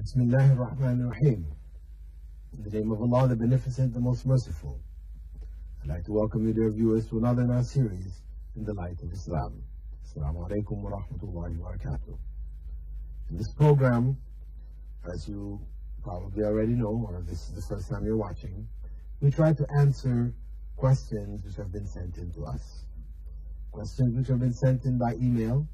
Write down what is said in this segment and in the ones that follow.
Bismillah ar-Rahman ar-Rahim. In the name of Allah, the Beneficent, the Most Merciful. I'd like to welcome you, dear viewers, to another in our series, In the Light of Islam. Assalamu alaikum wa rahmatullahi wa barakatuh. In this program, as you probably already know, or this is the first time you're watching, we try to answer questions which have been sent in to us. Questions which have been sent in by email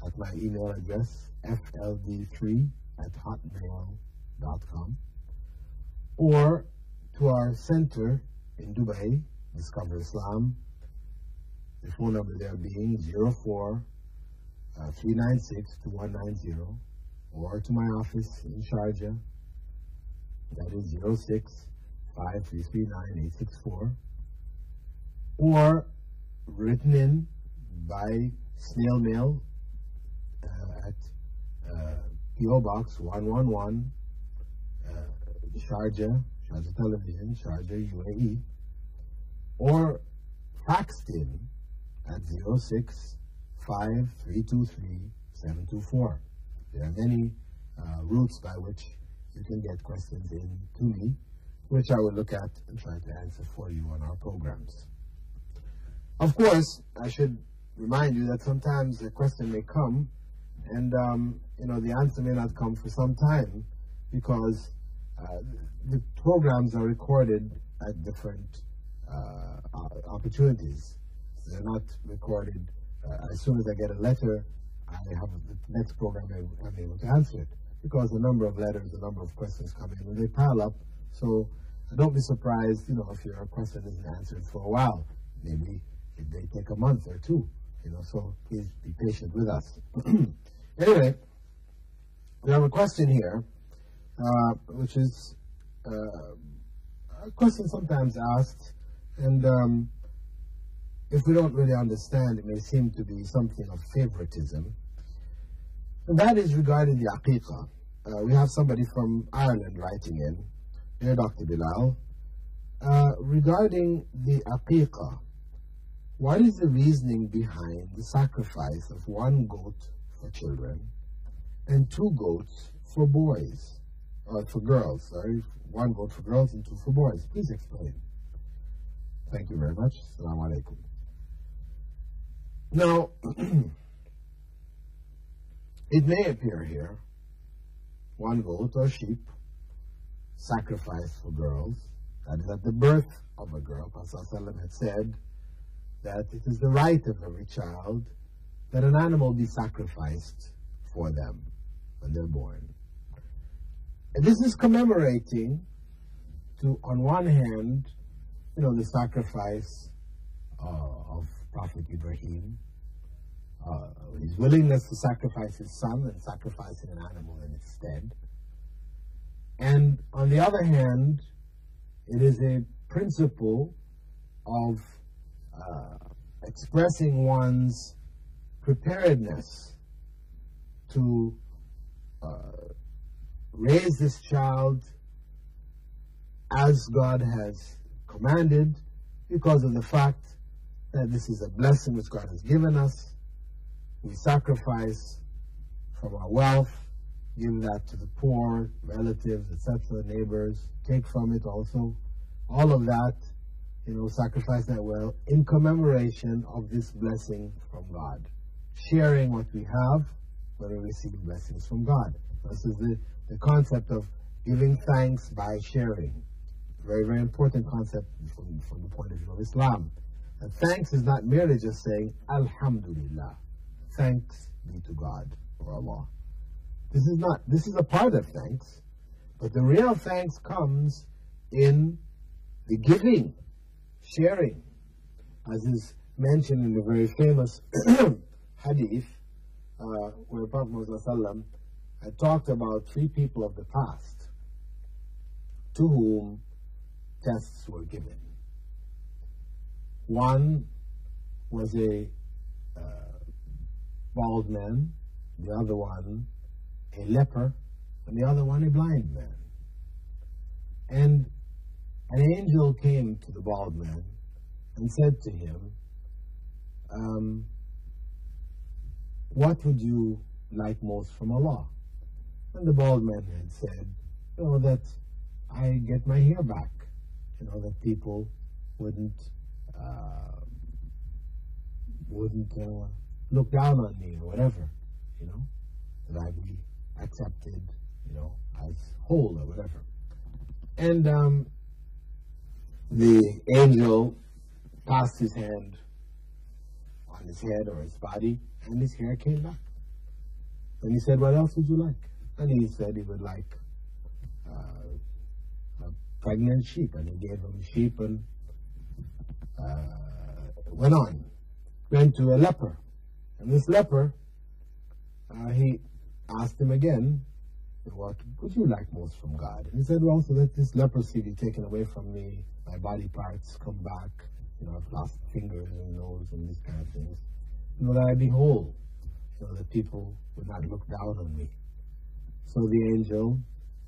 at my email address, fld3@hotmail.com, or to our center in Dubai, Discover Islam, the phone number there being 04-396-2190, or to my office in Sharjah, that is 06-5339-864, or written in by snail mail at P.O. Box 111, Sharjah Television, Sharjah, UAE, or faxed in at 06-5323-724. There are many routes by which you can get questions in to me, which I will look at and try to answer for you on our programs. Of course, I should remind you that sometimes a question may come and the answer may not come for some time, because the programs are recorded at different opportunities. They're not recorded as soon as I get a letter. I have the next program I'm able to answer it, because a number of letters, a number of questions come in and they pile up. So don't be surprised, if your question isn't answered for a while. Maybe it may take a month or two, so please be patient with us. Anyway, we have a question here, which is a question sometimes asked, and if we don't really understand, it may seem to be something of favoritism, and that is regarding the aqiqah. We have somebody from Ireland writing in, dear Dr. Bilal, regarding the aqiqah. What is the reasoning behind the sacrifice of one goat for children and 2 goats for boys, or for girls, sorry, 1 goat for girls and 2 for boys? Please explain. Thank you very much. Assalamu alaikum. Now, it may appear here, 1 goat or sheep sacrificed for girls, that is at the birth of a girl. Prophet ﷺ had said that it is the right of every child that an animal be sacrificed for them when they're born. And this is commemorating to, on one hand, the sacrifice of Prophet Ibrahim, his willingness to sacrifice his son and sacrificing an animal in its stead. And on the other hand, it is a principle of expressing one's preparedness to raise this child as God has commanded, because of the fact that this is a blessing which God has given us. We sacrifice from our wealth, give that to the poor, relatives, etc., neighbors, take from it also. All of that, sacrifice that well in commemoration of this blessing from God. Sharing what we have when we receive blessings from God. This is the concept of giving thanks by sharing. Very, very important concept from the point of view of Islam. And thanks is not merely just saying, Alhamdulillah, thanks be to God or Allah. This is a part of thanks, but the real thanks comes in the giving, sharing, as is mentioned in the very famous hadith, where Prophet ﷺ had talked about 3 people of the past to whom tests were given. One was a bald man, the other one a leper, and the other one a blind man. And an angel came to the bald man and said to him, what would you like most from Allah? And the bald man had said, that I get my hair back, that people wouldn't look down on me or whatever, that I'd be accepted, as whole or whatever. And the angel passed his hand on his head or his body, and his hair came back. And he said, what else would you like? And he said he would like a pregnant sheep, and he gave him sheep and went to a leper. And this leper, he asked him again, what would you like most from God? And he said, well, so that this leprosy be taken away from me, my body parts come back, I've lost fingers and nose and these kind of things, that I be whole, that people would not look down on me. So the angel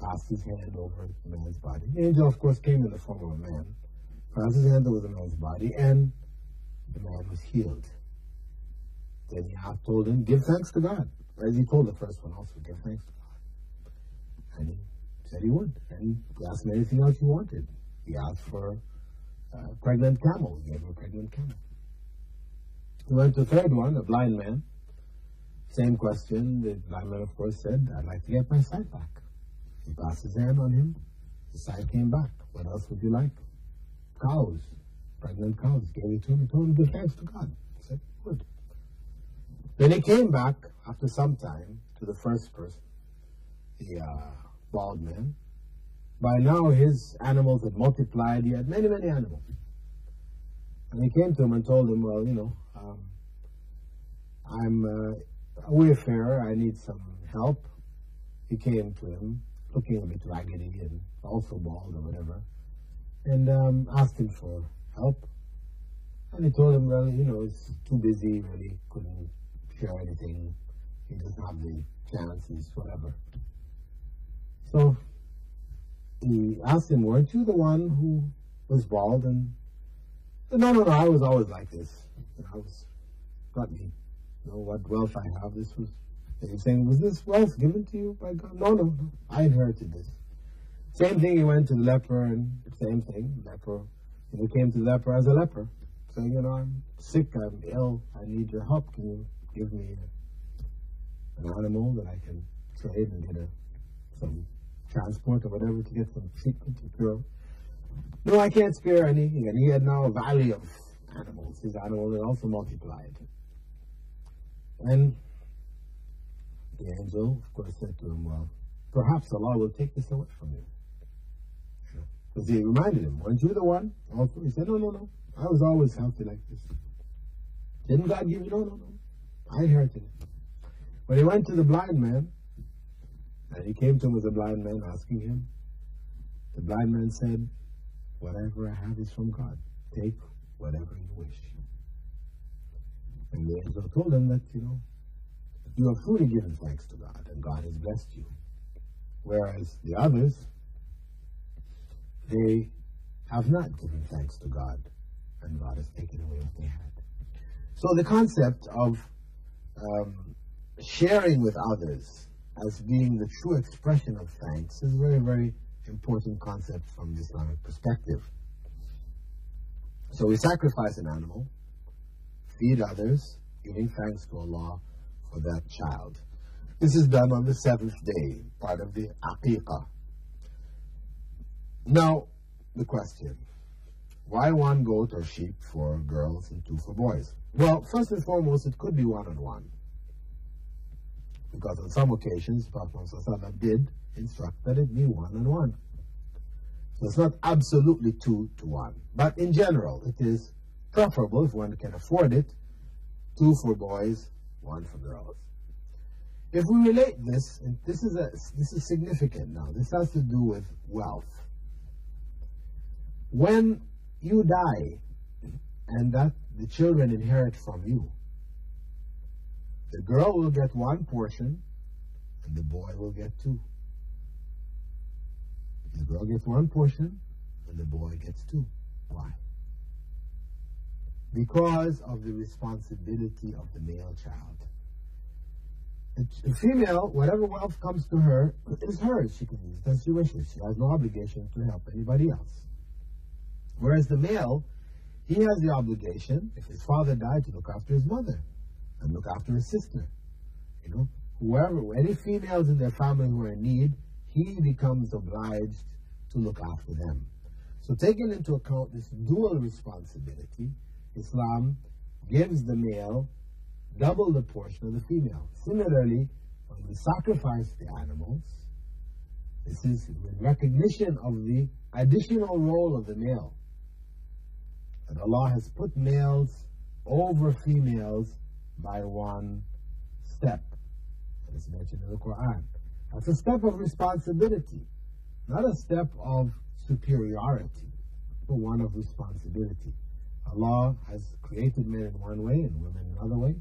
passed his hand over the man's body. The angel, of course, came in the form of a man, passed his hand over the man's body, and the man was healed. Then he told him, give thanks to God. As he told the first one also, give thanks to God. And he said he would. And he asked him anything else he wanted. He asked for a pregnant camel. He gave him a pregnant camel. He went to the third one, a blind man. Same question. The blind man, of course, said, I'd like to get my sight back. He passed his hand on him. The sight came back. What else would you like? Cows. Pregnant cows. Gave it to him. He told him, give thanks to God. He said, good. Then he came back after some time to the first person, the bald man. By now his animals had multiplied. He had many, many animals. And he came to him and told him, well, I'm a wayfarer. I need some help. He came to him, looking a bit raggedy and also bald or whatever, and asked him for help. And he told him, well, he's too busy, really couldn't share anything. He doesn't have the chances, whatever. So he asked him, weren't you the one who was bald? And said, no, I was always like this. Got me. What wealth I have. This was, and he's saying, was this wealth given to you by God? No. I inherited this. Same thing, he went to the leper, and same thing. Leper, he came to the leper as a leper, saying, I'm sick, I'm ill, I need your help. Can you give me an animal that I can trade and get some transport or whatever to get some treatment to cure? No, I can't spare any. And he had now a valley of animals. His animals had also multiplied. And the angel, of course, said to him, well, perhaps Allah will take this away from you. Because he reminded him, weren't you the one? Also, he said, no. I was always healthy like this. Didn't God give you? No. I inherited it. When he went to the blind man, and he came to him as a blind man asking him, the blind man said, whatever I have is from God. Take whatever you wish. And the angel told him that, you have truly given thanks to God, and God has blessed you. Whereas the others, they have not given thanks to God, and God has taken away what they had. So the concept of sharing with others as being the true expression of thanks is a very, very important concept from the Islamic perspective. So we sacrifice an animal, feed others, giving thanks to Allah for that child. This is done on the seventh day, part of the aqiqah. Now, the question, why one goat or sheep for girls and two for boys? Well, first and foremost, it could be one-on-one. Because on some occasions, Prophet Muhammad did instruct that it be one-on-one. So it's not absolutely 2-to-1. But in general, it is preferable, if one can afford it, 2 for boys, 1 for girls. If we relate this, and this is significant now, this has to do with wealth. When you die, and that the children inherit from you, the girl will get 1 portion, and the boy will get 2. The girl gets 1 portion, and the boy gets 2. Why? Because of the responsibility of the male child. The female, whatever wealth comes to her, is hers. She can use it as she wishes. She has no obligation to help anybody else. Whereas the male, he has the obligation, if his father died, to look after his mother and look after his sister. You know, whoever, any females in their family who are in need, he becomes obliged to look after them. So taking into account this dual responsibility, Islam gives the male double the portion of the female. Similarly, when we sacrifice the animals, this is in recognition of the additional role of the male. And Allah has put males over females by one step. As mentioned in the Quran. That's a step of responsibility, not a step of superiority, but one of responsibility. Allah has created men in one way and women in another way.